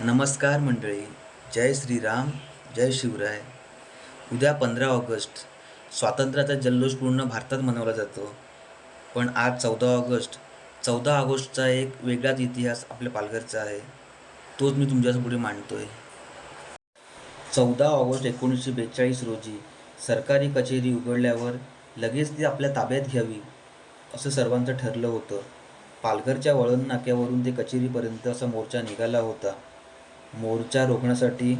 नमस्कार मंडळी. जय श्रीराम, जय शिवराय. उद्या 15 ऑगस्ट स्वातंत्र्याचा जल्लोष पूर्ण भारतात मनवला जातो. पण आज 14 ऑगस्ट. 14 ऑगस्टचा एक वेगळाच इतिहास आपल्या पालघरचा आहे. तोच मी तुमच्यापुढे मांडतोय. 14 ऑगस्ट 1942 रोजी सरकारी कचेरी उघडल्यावर लगेच ती आपल्या ताब्यात घ्यावी असं सर्वांचं ठरलं होतं. पालघरच्या वळण नाक्यावरून ते कचेरीपर्यंत असा मोर्चा निघाला होता. मोर्चा रोखण्यासाठी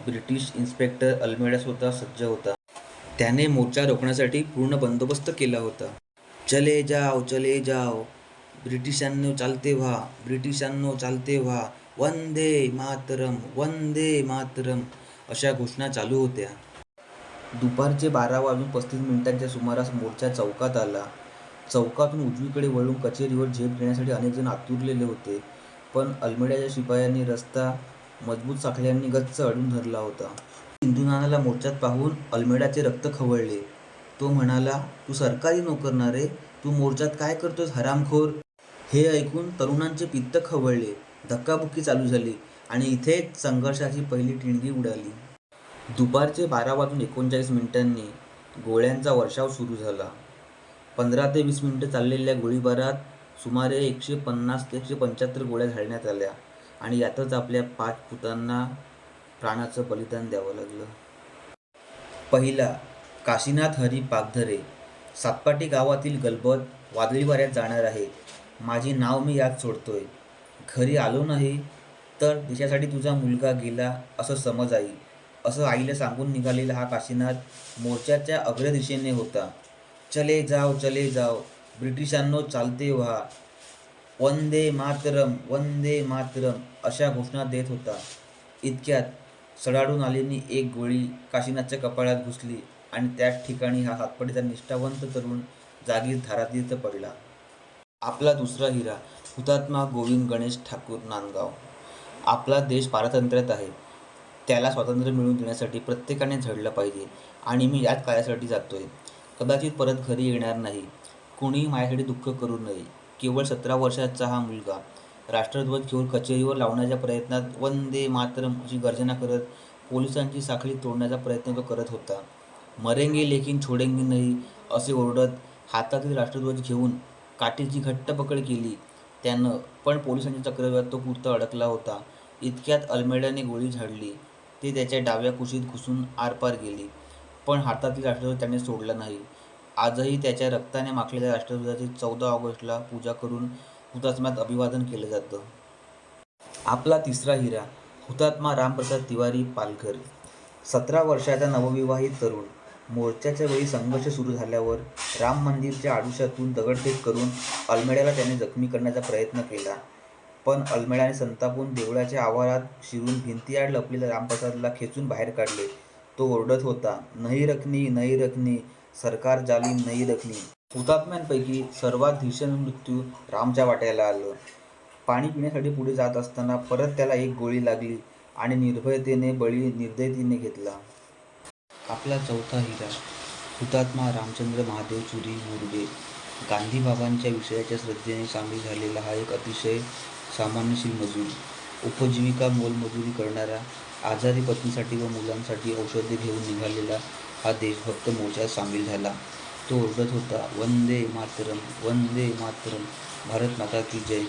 ब्रिटिश इन्स्पेक्टर अल्मेडा स्वतः सज्ज होता. त्याने मोर्चा रोखण्यासाठी पूर्ण बंदोबस्त केला होता. चले जाओ, चले जाओ, ब्रिटिशांनो चालते व्हा, ब्रिटिशांनो चालते व्हा, वंदे मातरम, वंदे मातरम अशा घोषणा चालू होत्या. दुपारचे 12 वाजून 35 मिनिटांच्या सुमारास मोर्चा चौकात आला. चौकातून उजवीकडे वळून कचेरीवर झेप घेण्यासाठी अनेक जण आतुरलेले होते. पण अल्मेडाच्या शिपायांनी रस्ता मजबूत साखळ्यांनी गच्च अडवून धरला होता. सिंधुनानाला मोर्चात पाहून अल्मेडाचे रक्त खवळले. तो म्हणाला, तू सरकारी नोकर ना रे, तू मोर्चात काय करतोस हरामखोर? हे ऐकून तरुणांचे पित्त खवळले. धक्काबुक्की चालू झाली आणि इथेच संघर्षाची पहिली ठिणगी उडाली. दुपारचे 12 वाजून 39 मिनिटांनी गोळ्यांचा वर्षाव सुरू झाला. 15 ते 20 मिनिटं चाललेल्या गोळीबारात सुमारे 150 ते 175 गोळ्या झाडण्यात आल्या आणि यातच आपल्या 5 पुतांना प्राणाचं बलिदान द्यावं लागलं. पहिला, काशीनाथ हरी पागधरे. सातपाटी गावातील गलबत वादळी वाऱ्यात जाणार आहे. माझी नाव मी यात सोडतोय. घरी आलो नाही तर देशासाठी तुझा मुलगा गेला असं समज आई, असं आईला सांगून निघालेला हा काशीनाथ मोर्चाच्या अग्रदिशेने होता. चले जाओ, चले जाओ, ब्रिटिशांनो चालते व्हा, वंदे मातरम, वंदे मातरम अशा घोषणा देत होता. इतक्यात सडाडून आलेली एक गोळी काशीनाथच्या कपाळात घुसली आणि त्याच ठिकाणी हा सातपाटीचा निष्ठावंत तरुण जागीच धारातीर्थ पडला. आपला दुसरा हिरा, हुतात्मा गोविंद गणेश ठाकूर नांदगाव. आपला देश पारतंत्र्यात आहे. त्याला स्वातंत्र्य मिळवून देण्यासाठी प्रत्येकाने झडलं पाहिजे आणि मी याच कार्यासाठी जातोय. कदाचित परत घरी येणार नाही. कुणीही माझ्यासाठी दुःख करू नये. केवळ 17 वर्षाचा हा मुलगा राष्ट्रध्वज घेऊन कचेरीवर लावण्याच्या प्रयत्नात वंदे मातरम अशी गर्जना करत पोलिसांची साखळी तोडण्याचा प्रयत्न तो करत होता. मरेंगे लेकिन छोडेंगे नहीं असे ओरडत हातातील राष्ट्रध्वज घेऊन काठीची घट्ट पकड केली त्यानं, पण पोलिसांच्या चक्रव्यूहात तो पुरता अडकला होता. इतक्यात अल्मेडाने गोळी झाडली. ती त्याच्या डाव्या कुशीत घुसून आरपार गेली, पण हातातील राष्ट्रध्वज त्याने सोडला नाही. आजही त्याच्या रक्ताने माखलेल्या राष्ट्रध्वजाची 14 ऑगस्टला पूजा करून हुतात्म्यात अभिवादन केलं जातं. आपला तिसरा हिरा, हुतात्मा रामप्रसाद तिवारी पालघर. 17 वर्षाचा नवविवाहित तरुण. मोर्चाच्या वेळी संघर्ष सुरू झाल्यावर राम मंदिरच्या आडुशातून दगडफेक करून अल्मेडाला त्याने जखमी करण्याचा प्रयत्न केला. पण अल्मेडाने संतापून देवळाच्या आवारात शिरून भिंतीआड लपलेल्या रामप्रसादला खेचून बाहेर काढले. तो ओरडत होता, नहीं रखनी, नहीं रखनी, सरकार जालिम नहीं रखनी. हुतात्म्यांपैकी सर्वात भीषण मृत्यू रामच्या वाट्याला आलं. पाणी पिण्यासाठी पुढे जात असताना परत त्याला एक गोळी लागली आणि निर्भयतेने बळी निर्दयतेने घेतला. आपला चौथा हिरा, हुतात्मा रामचंद्र महादेव चुरी मुरगे. गांधीबाबांच्या विषयाच्या श्रद्धेने सामील झालेला हा एक अतिशय सामान्यशील मजूर. उपजीविका मोलमजुरी करणारा, आजारी पत्नीसाठी व मुलांसाठी औषधे घेऊन निघालेला हा देशभक्त मोर्चात सामील झाला. तो ओरडत होता, वंदे मातरम, वंदे मातरम, भारत माता की जय.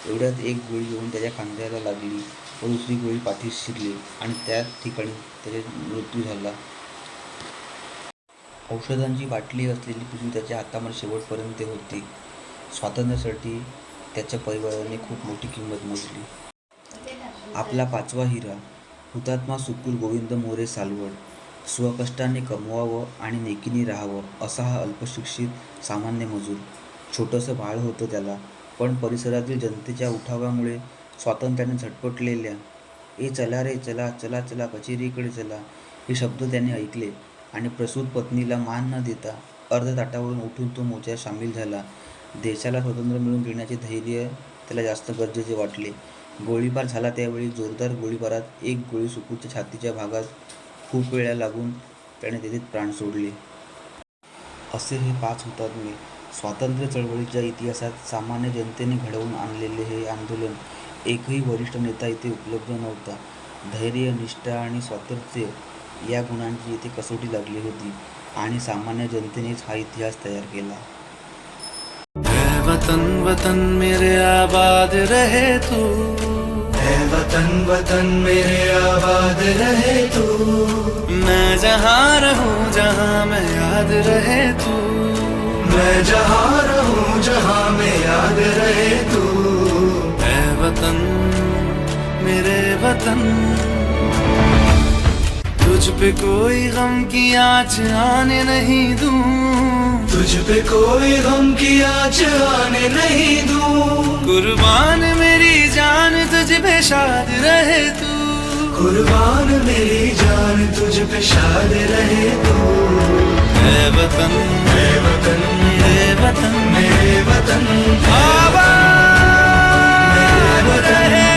एवढ्यात एक गोळी येऊन त्याच्या खांद्याला लागली व दुसरी गोळी पाठीत शिरली आणि त्याच ठिकाणी त्याचा मृत्यू झाला. औषधांची बाटली असलेली पिशवी त्याच्या हातामध्ये शेवटपर्यंत होती. स्वातंत्र्यासाठी त्याच्या परिवाराने खूप मोठी किंमत मोजली. आपला पाचवा हिरा, हुतात्मा सुकुल गोविंद मोरे सालवड. स्वकष्टाने कमवावं आणि नेकीने राहावं असा हा अल्पशिक्षित सामान्य मजूर. छोटंसं बाळ होतं त्याला, पण परिसरातील जनतेच्या उठावामुळे स्वातंत्र्याने झटपटलेल्या ए चला रे चला, चला चला कचेरीकडे चला हे शब्द त्याने ऐकले आणि प्रसूत पत्नीला मान न देता अर्ध्या ताटावरून उठून तो मोर्चात सामील झाला. देशाला स्वातंत्र्य मिळवून देण्याचे धैर्य त्याला जास्त गरजेचे वाटले. गोळीबार झाला त्यावेळी जोरदार गोळीबारात एक गोळी सुकुलच्या छातीच्या भागात खूप वेळा लागून त्याने तेथेच प्राण सोडले. असे हे 5 हुतात्मे. स्वातंत्र्य चळवळीच्या इतिहासात सामान्य जनतेने घडवून आणलेले हे आंदोलन एकही वरिष्ठ नेता इथे उपलब्ध नव्हता. धैर्य, निष्ठा आणि स्वातंत्र्य या गुणांची येथे कसोटी लागली होती आणि सामान्य जनतेनेच हा इतिहास तयार केला. है वतन वतन मेरे आबाद रहे तू, है वतन वतन मेरे आबाद रहे तू, मैं जहाँ रहूं जहाँ मैं याद रहे तू, मैं जहाँ रहूं जहाँ मैं याद रहे तू, है वतन मेरे वतन, तुझ पे कोई गम की आँच आने नहीं दूं, तुझ पे कोई गम की आँच आने नहीं दूं, कुर्बान मेरी जान तुझ पे शाद रहे तू, कुर्बान मेरी जान तुझ पे शाद रहे तू, है वतन मेरे वतन मेरे वतन मेरे वतन आबाद रहे